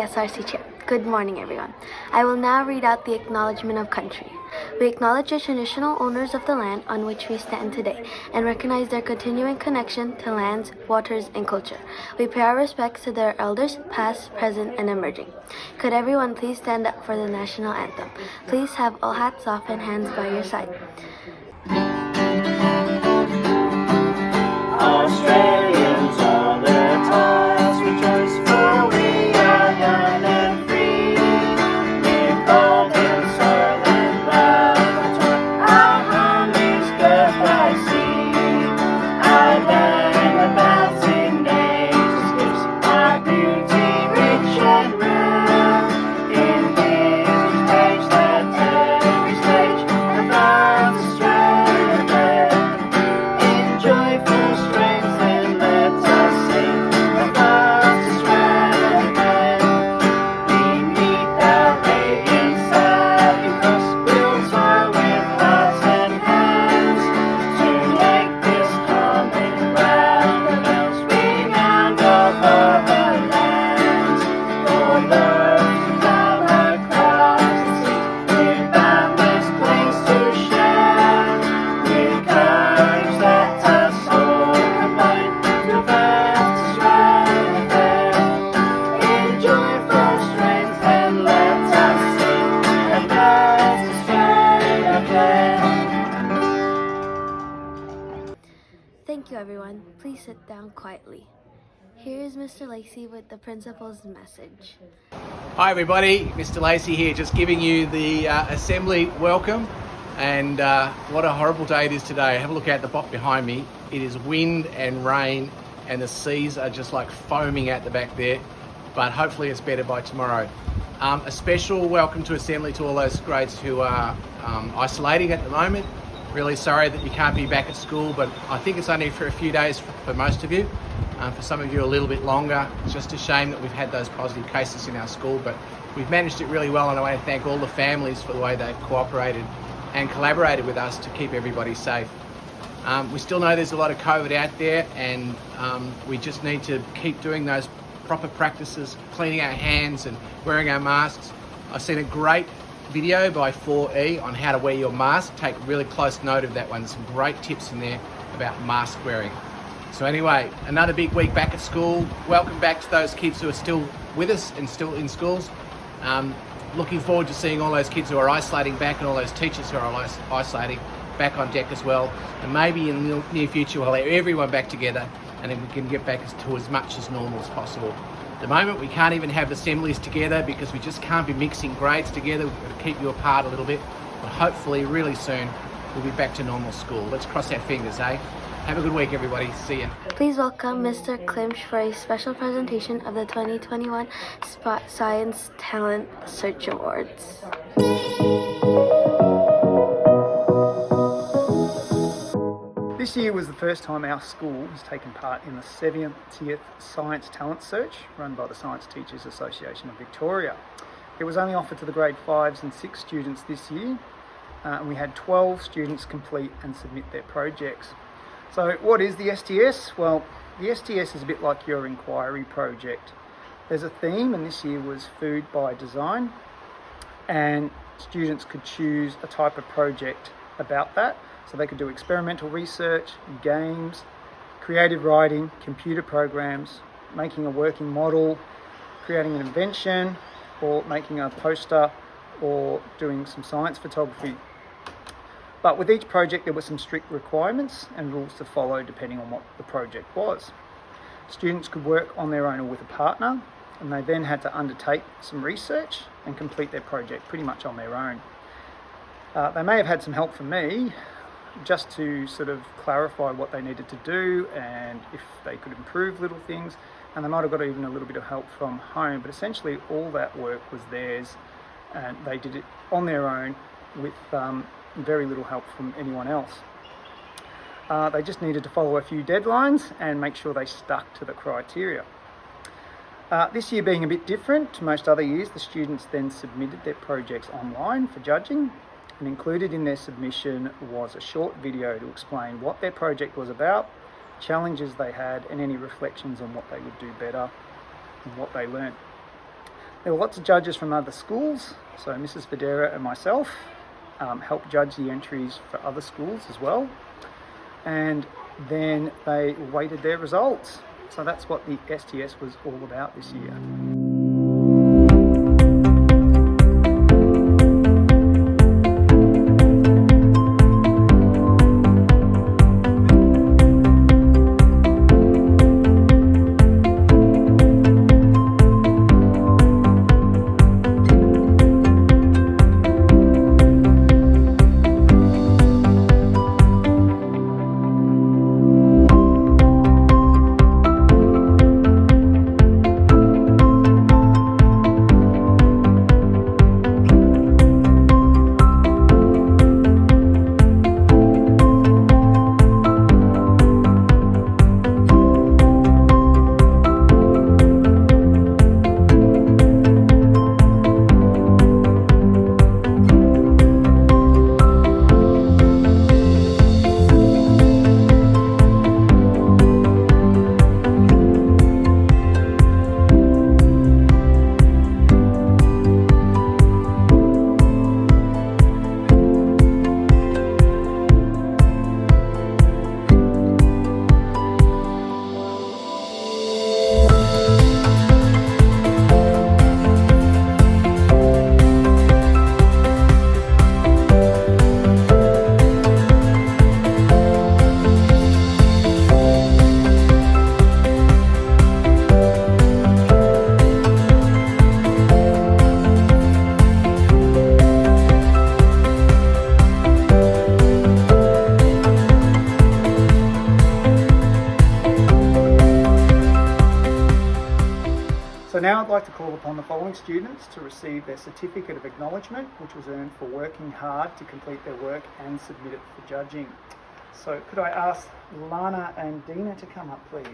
SRC Chair. Good morning, everyone. I will now read out the Acknowledgement of Country. We acknowledge the traditional owners of the land on which we stand today and recognize their continuing connection to lands, waters, and culture. We pay our respects to their elders, past, present, and emerging. Could everyone please stand up for the national anthem? Please have all hats off and hands by your side. Australians on their ties rejoice, for we are young and free. With golden soil and laboratory, our home is good by sea. Our land abounds in nature's gifts, our beauty rich and rare. In his page that every stage abounds Australia there. In joyful strength and let us sing about Australia then. Beneath our radiant satin cross, we'll toil with hearts and hands to make this Commonwealth the most renowned of all the lands. For those who come across the seas, we've boundless place to share. With courage let us all combine to vast Australia fair. In joyful strength and let us sing about Australia fair. Thank you, everyone. Please sit down quietly. Here is Mr. Lacey with the principal's message. Hi everybody, Mr. Lacey here, just giving you the Assembly welcome. And what a horrible day it is today. Have a look out the box behind me. It is wind and rain and the seas are just like foaming out the back there. But hopefully it's better by tomorrow. A special welcome to Assembly to all those grades who are isolating at the moment. Really sorry that you can't be back at school, but I think it's only for a few days for most of you. For some of you a little bit longer. It's just a shame that we've had those positive cases in our school, but we've managed it really well, and I want to thank all the families for the way they've cooperated and collaborated with us to keep everybody safe. We still know there's a lot of COVID out there, and we just need to keep doing those proper practices, cleaning our hands and wearing our masks. I've seen a great video by 4E on how to wear your mask. Take really close note of that one. There's some great tips in there about mask wearing. So anyway, another big week back at school. Welcome back to those kids who are still with us and still in schools. Looking forward to seeing all those kids who are isolating back and all those teachers who are isolating back on deck as well. And maybe in the near future we'll have everyone back together and then we can get back to as much as normal as possible. At the moment we can't even have assemblies together because we just can't be mixing grades together. We've got to keep you apart a little bit. But hopefully really soon we'll be back to normal school. Let's cross our fingers, eh? Have a good week, everybody. See ya. Please welcome Mr. Klimsch for a special presentation of the 2021 Science Talent Search Awards. This year was the first time our school has taken part in the 70th Science Talent Search run by the Science Teachers Association of Victoria. It was only offered to the grade 5s and 6 students this year, and we had 12 students complete and submit their projects. So what is the STS? Well, the STS is a bit like your inquiry project. There's a theme, and this year was food by design, and students could choose a type of project about that. So they could do experimental research, games, creative writing, computer programs, making a working model, creating an invention, or making a poster, or doing some science photography. But with each project there were some strict requirements and rules to follow depending on what the project was. Students could work on their own or with a partner, and they then had to undertake some research and complete their project pretty much on their own. They may have had some help from me just to sort of clarify what they needed to do and if they could improve little things, and they might have got even a little bit of help from home, but essentially all that work was theirs and they did it on their own with very little help from anyone else. They just needed to follow a few deadlines and make sure they stuck to the criteria. This year being a bit different to most other years, the students then submitted their projects online for judging, and included in their submission was a short video to explain what their project was about, challenges they had, and any reflections on what they would do better and what they learnt. There were lots of judges from other schools, so Mrs. Videra and myself helped judge the entries for other schools as well. And then they weighted their results. So that's what the STS was all about this year. So now I'd like to call upon the following students to receive their Certificate of Acknowledgement, which was earned for working hard to complete their work and submit it for judging. So could I ask Lana and Dina to come up, please?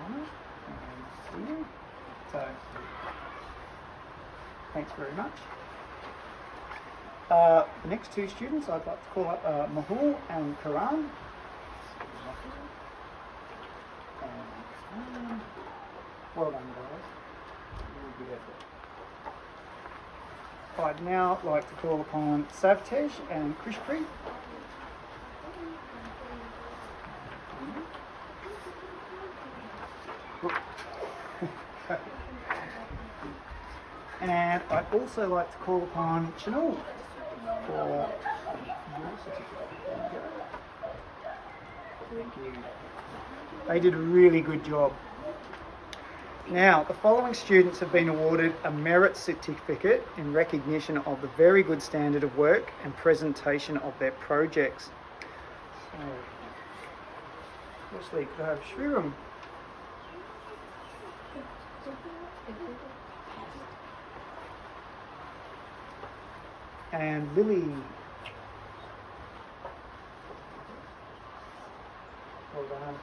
Lana and Dina. So, thanks very much. The next two students I'd like to call up Mahul and Karan. Well done, guys. Really good effort. I'd now like to call upon Savtej and Krishpreet. And I'd also like to call upon Chanel for your certificate. Thank you. They did a really good job. Now, the following students have been awarded a merit certificate in recognition of the very good standard of work and presentation of their projects. So, firstly, could I have Shriram? And Lily. Well done.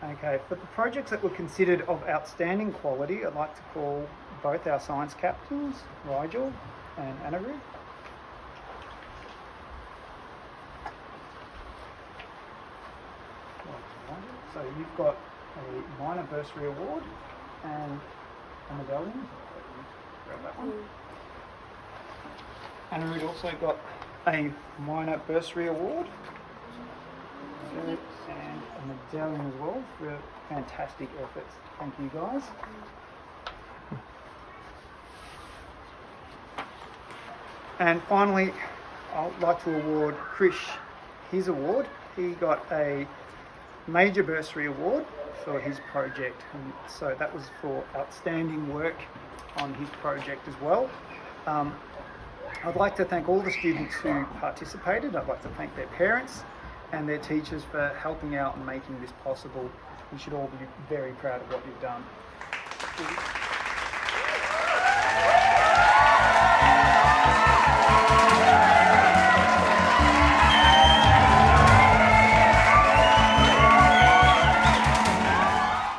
Okay, for the projects that were considered of outstanding quality, I'd like to call both our science captains, Rigel and Anirudh. So you've got a minor bursary award and a medallion. Grab that one. Anirudh also got a minor bursary award and a medallion as well for fantastic efforts. Thank you, guys. And finally, I'd like to award Krish his award. He got a major bursary award for his project, and so that was for outstanding work on his project as well. I'd like to thank all the students who participated. I'd like to thank their parents and their teachers for helping out and making this possible. You should all be very proud of what you've done.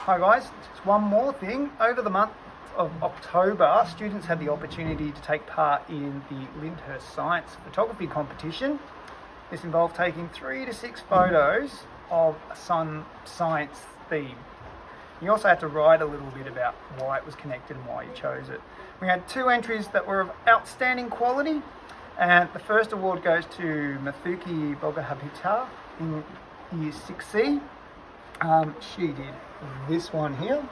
Hi guys, just one more thing. Over the month of October, students had the opportunity to take part in the Lyndhurst Science Photography Competition. This involved taking 3 to 6 photos of a science theme. You also had to write a little bit about why it was connected and why you chose it. We had 2 entries that were of outstanding quality, and the first award goes to Mathuki Bogahabita in Year 6C. She did this one here.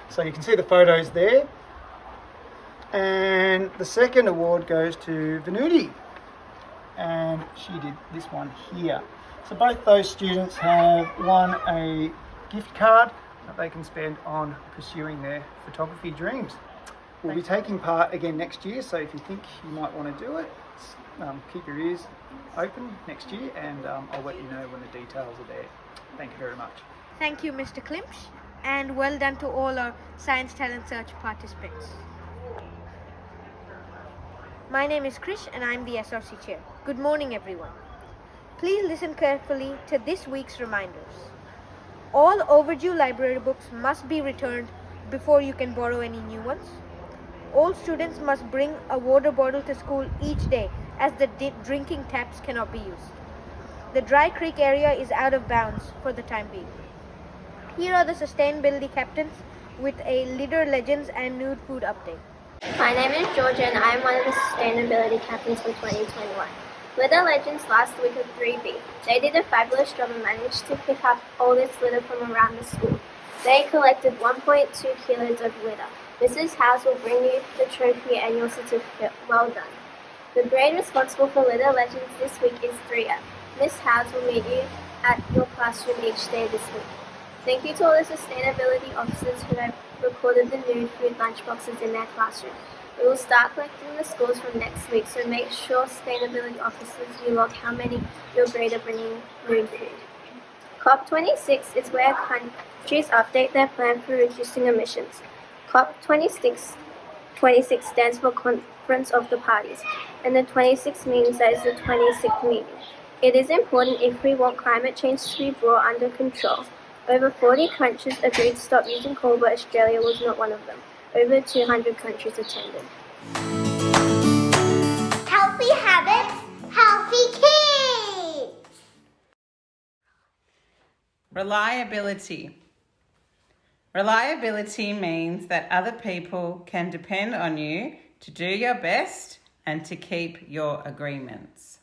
So you can see the photos there. And the second award goes to Venuti, and she did this one here. So both those students have won a gift card that they can spend on pursuing their photography dreams. We'll be taking part again next year, so if you think you might want to do it, keep your ears open next year, and I'll let you know when the details are there. Thank you very much. Thank you, Mr. Klimsch, and well done to all our Science Talent Search participants. My name is Krish and I'm the SRC Chair. Good morning, everyone. Please listen carefully to this week's reminders. All overdue library books must be returned before you can borrow any new ones. All students must bring a water bottle to school each day, as the drinking taps cannot be used. The Dry Creek area is out of bounds for the time being. Here are the sustainability captains with a Litter Legends and Nude Food update. My name is Georgia and I am one of the sustainability captains for 2021. Litter Legends last week of 3B. They did a fabulous job and managed to pick up all this litter from around the school. They collected 1.2 kilos of litter. Mrs. House will bring you the trophy and your certificate. Well done. The grade responsible for Litter Legends this week is 3F. Miss House will meet you at your classroom each day this week. Thank you to all the sustainability officers who have recorded the nude food lunchboxes in their classroom. We will start collecting the scores from next week, so make sure sustainability officers you log how many your grade are bringing nude food. COP26 is where countries update their plan for reducing emissions. COP26 stands for Conference of the Parties, and the 26 means that is the 26th meeting. It is important if we want climate change to be brought under control. Over 40 countries agreed to stop using coal, but Australia was not one of them. Over 200 countries attended. Healthy habits, healthy kids. Reliability. Reliability means that other people can depend on you to do your best and to keep your agreements.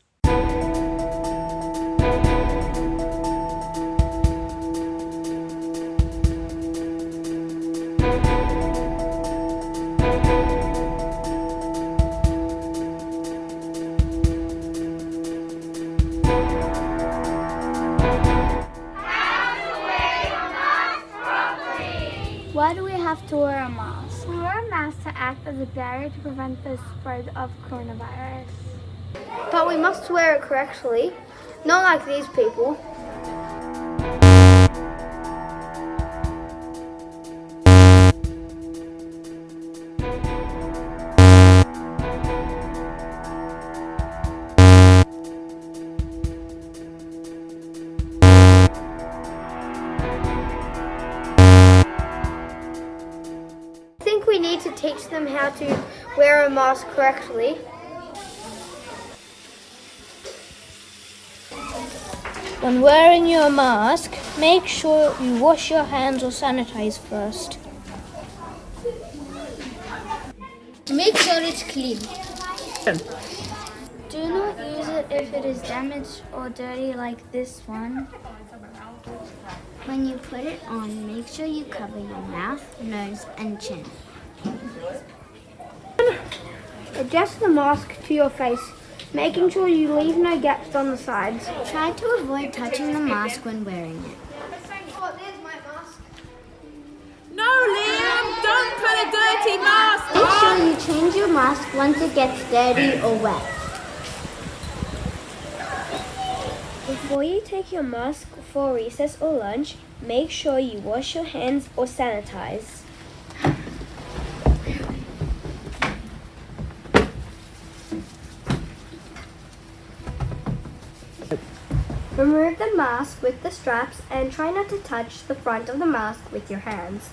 Why do we have to wear a mask? We wear a mask to act as a barrier to prevent the spread of coronavirus. But we must wear it correctly, not like these people. I think we need to teach them how to wear a mask correctly. When wearing your mask, make sure you wash your hands or sanitize first. Make sure it's clean. Do not use it if it is damaged or dirty like this one. When you put it on, make sure you cover your mouth, nose, and chin. Adjust the mask to your face, making sure you leave no gaps on the sides. Try to avoid touching the mask when wearing it. No, Liam, don't put a dirty mask Make on. sure you change your mask once it gets dirty or wet. Before you take your mask for recess or lunch, make sure you wash your hands or sanitize. Remove the mask with the straps and try not to touch the front of the mask with your hands.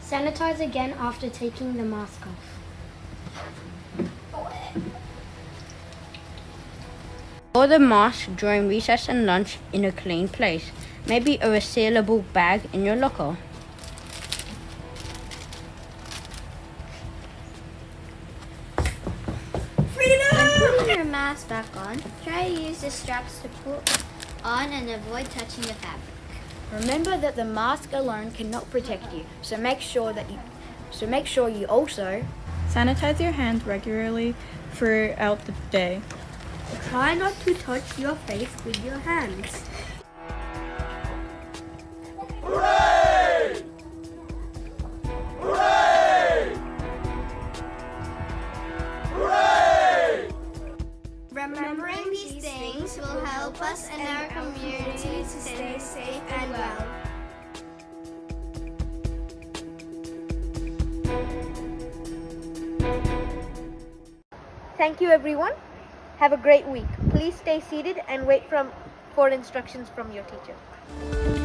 Sanitize again after taking the mask off. Store the mask during recess and lunch in a clean place, maybe a resealable bag in your locker. When putting your mask back on, try to use the straps to pull on and avoid touching the fabric. Remember that the mask alone cannot protect you, so make sure you also sanitize your hands regularly throughout the day. Try not to touch your face with your hands. Hooray! Hooray! Hooray! Remembering these things will help us and our community to stay safe and well. Thank you, everyone. Have a great week. Please stay seated and wait for instructions from your teacher.